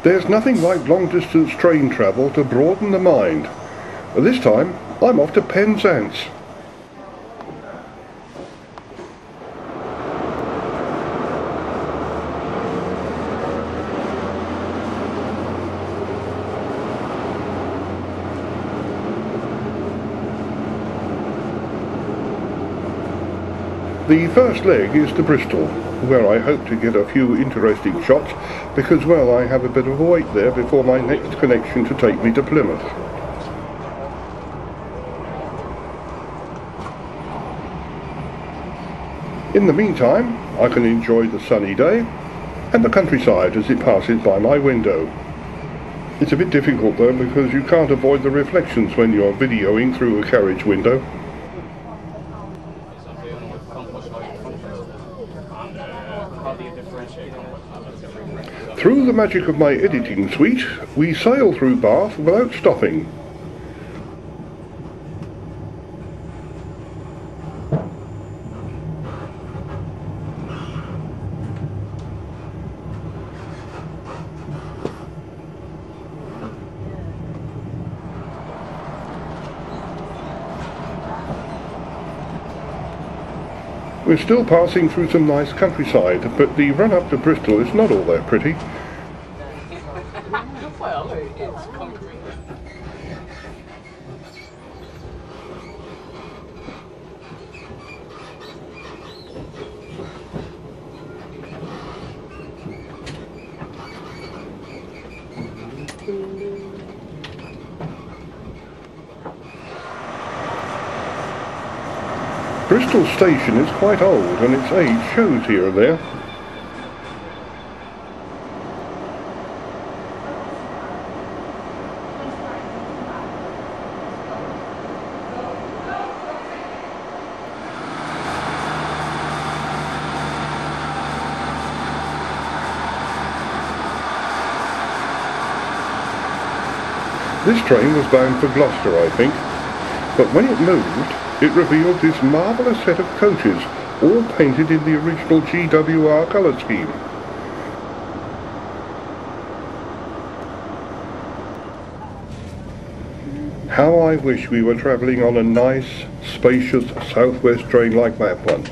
There's nothing like long-distance train travel to broaden the mind. This time, I'm off to Penzance. The first leg is to Bristol, where I hope to get a few interesting shots because, well, I have a bit of a wait there before my next connection to take me to Plymouth. In the meantime, I can enjoy the sunny day and the countryside as it passes by my window. It's a bit difficult though because you can't avoid the reflections when you're videoing through a carriage window. Through the magic of my editing suite, we sail through Bath without stopping. We're still passing through some nice countryside, but the run up to Bristol is not all that pretty. Well, it's concrete. Bristol station is quite old and its age shows here and there. This train was bound for Gloucester, I think, but when it moved, it revealed this marvellous set of coaches, all painted in the original GWR colour scheme. How I wish we were travelling on a nice, spacious southwest train like that one.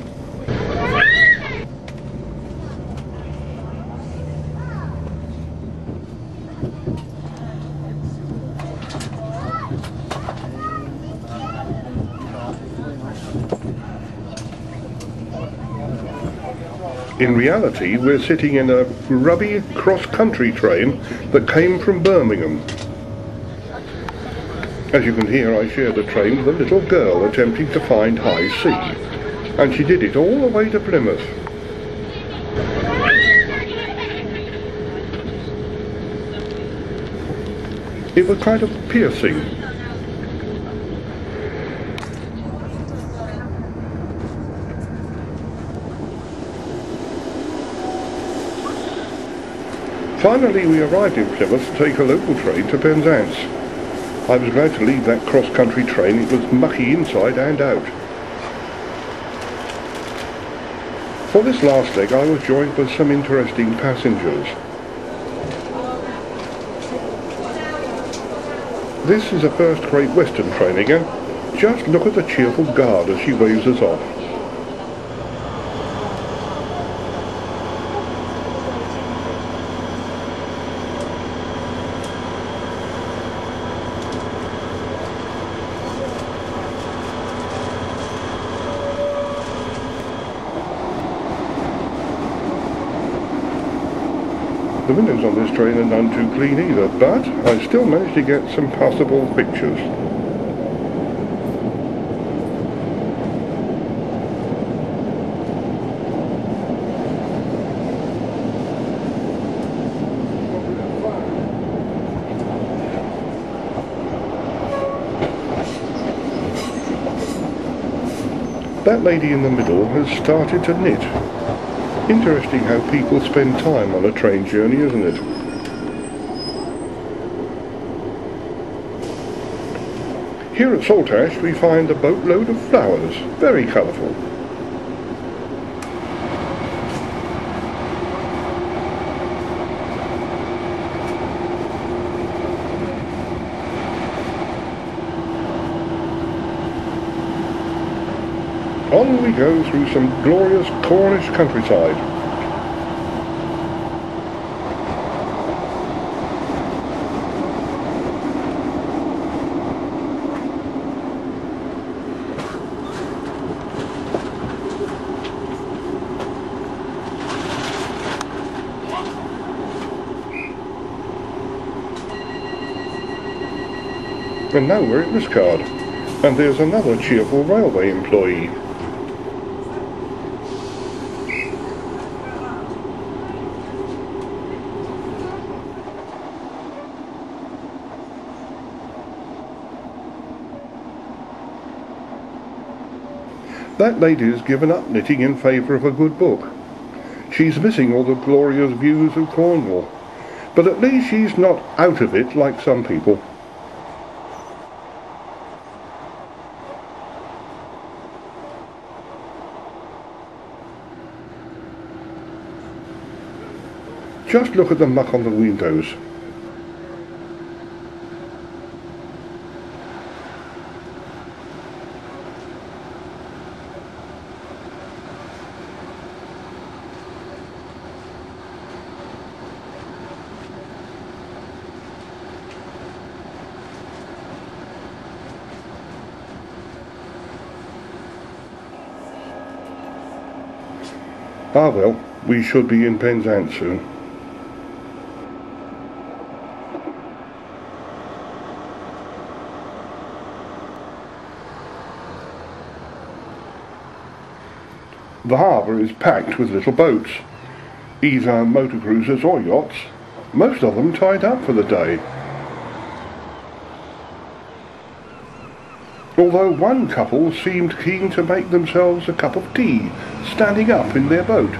In reality, we're sitting in a grubby cross-country train that came from Birmingham. As you can hear, I shared a train with a little girl attempting to find high sea, and she did it all the way to Plymouth. It was kind of piercing. Finally, we arrived in Plymouth to take a local train to Penzance. I was glad to leave that cross-country train. It was mucky inside and out. For this last leg, I was joined by some interesting passengers. This is a first Great Western train again. Just look at the cheerful guard as she waves us off. The windows on this train are none too clean either, but I still managed to get some passable pictures. That lady in the middle has started to knit. Interesting how people spend time on a train journey, isn't it? Here at Saltash we find a boatload of flowers, very colourful. On we go through some glorious Cornish countryside. And now we're at Riscard, and there's another cheerful railway employee. That lady's given up knitting in favour of a good book. She's missing all the glorious views of Cornwall, but at least she's not out of it like some people. Just look at the muck on the windows. Ah well, we should be in Penzance soon. The harbour is packed with little boats, either motor cruisers or yachts, most of them tied up for the day. Although one couple seemed keen to make themselves a cup of tea, standing up in their boat.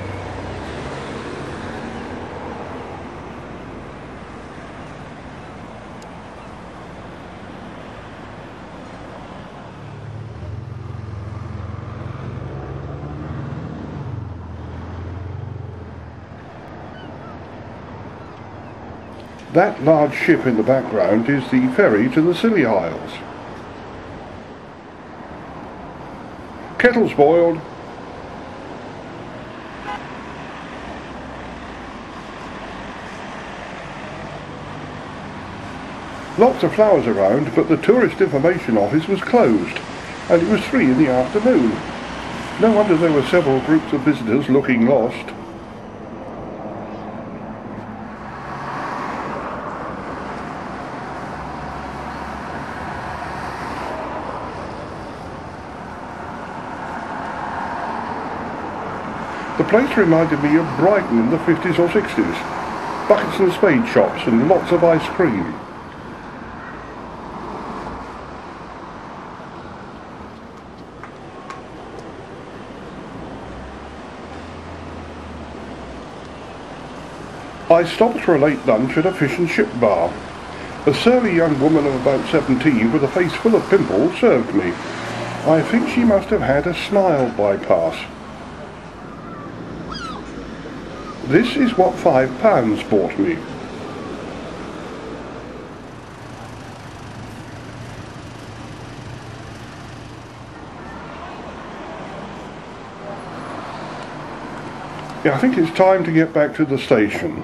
That large ship in the background is the ferry to the Scilly Isles. Kettle's boiled. Lots of flowers around, but the tourist information office was closed, and it was 3 in the afternoon. No wonder there were several groups of visitors looking lost. The place reminded me of Brighton in the 50s or 60s. Buckets and spade shops and lots of ice cream. I stopped for a late lunch at a fish and chip bar. A surly young woman of about 17 with a face full of pimples served me. I think she must have had a smile bypass. This is what £5 bought me. Yeah, I think it's time to get back to the station.